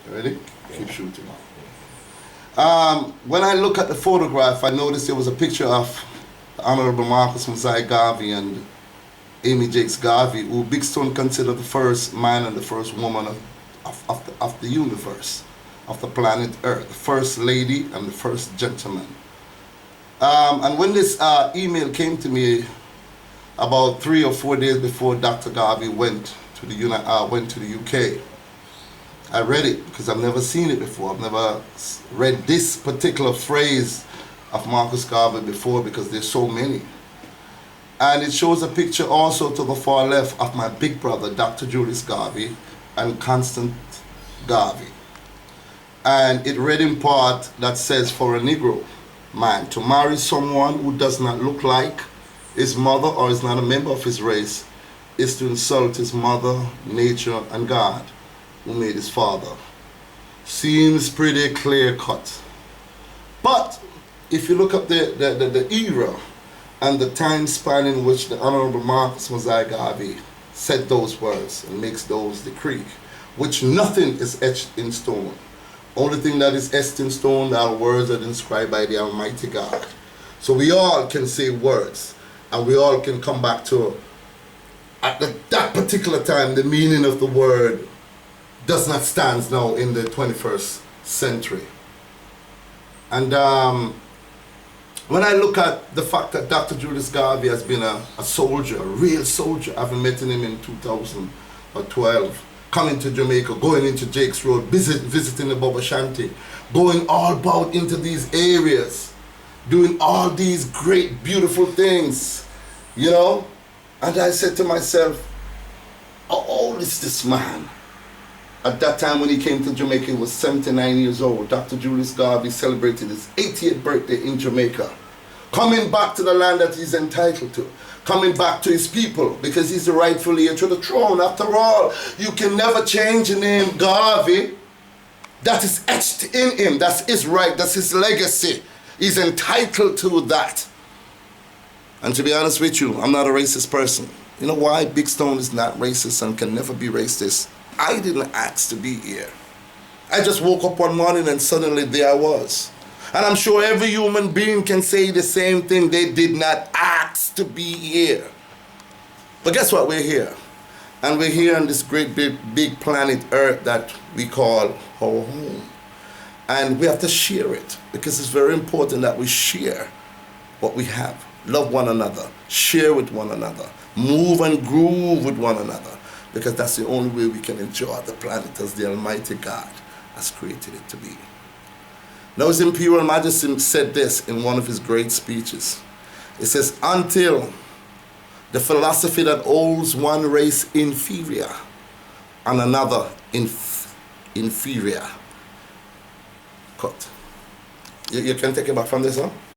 Ready? Keep shooting. When I look at the photograph, I noticed there was a picture of the Honorable Marcus Mosiah Garvey and Amy Jakes Garvey, who Big Stone considered the first man and the first woman of the universe, of the planet Earth, the first lady and the first gentleman. And when this email came to me about 3 or 4 days before Dr. Garvey went to the UK, I read it because I've never seen it before. I've never read this particular phrase of Marcus Garvey before because there's so many. And it shows a picture also to the far left of my big brother, Dr. Julius Garvey, and Constant Garvey. And it read in part that says, for a Negro man to marry someone who does not look like his mother or is not a member of his race is to insult his mother, nature, and God, who made his father. Seems pretty clear cut. But if you look at the era and the time span in which the Honorable Marcus Mosiah Garvey said those words and makes those decree, which nothing is etched in stone. Only thing that is etched in stone are words that are inscribed by the Almighty God. So we all can say words, and we all can come back to, at that particular time, the meaning of the word does not stand now in the 21st century. And when I look at the fact that Dr. Julius Garvey has been a soldier, a real soldier, I've met him in 2012, coming to Jamaica, going into Jake's Road, visiting the Baba Shanti, going all about into these areas, doing all these great, beautiful things, you know? And I said to myself, how old is this man? At that time when he came to Jamaica, he was 79 years old. Dr. Julius Garvey celebrated his 80th birthday in Jamaica. Coming back to the land that he's entitled to. Coming back to his people because he's the rightful heir to the throne. After all, you can never change the name Garvey. That is etched in him. That's his right. That's his legacy. He's entitled to that. And to be honest with you, I'm not a racist person. You know why? Big Stone is not racist and can never be racist. I didn't ask to be here. I just woke up one morning and suddenly there I was. And I'm sure every human being can say the same thing. They did not ask to be here. But guess what? We're here. And we're here on this great big planet Earth that we call our home. And we have to share it because it's very important that we share what we have. Love one another. Share with one another. Move and groove with one another. Because that's the only way we can enjoy the planet as the Almighty God has created it to be. Now His Imperial Majesty said this in one of his great speeches. It says, until the philosophy that holds one race inferior and another inferior. Cut. You can take it back from this, huh?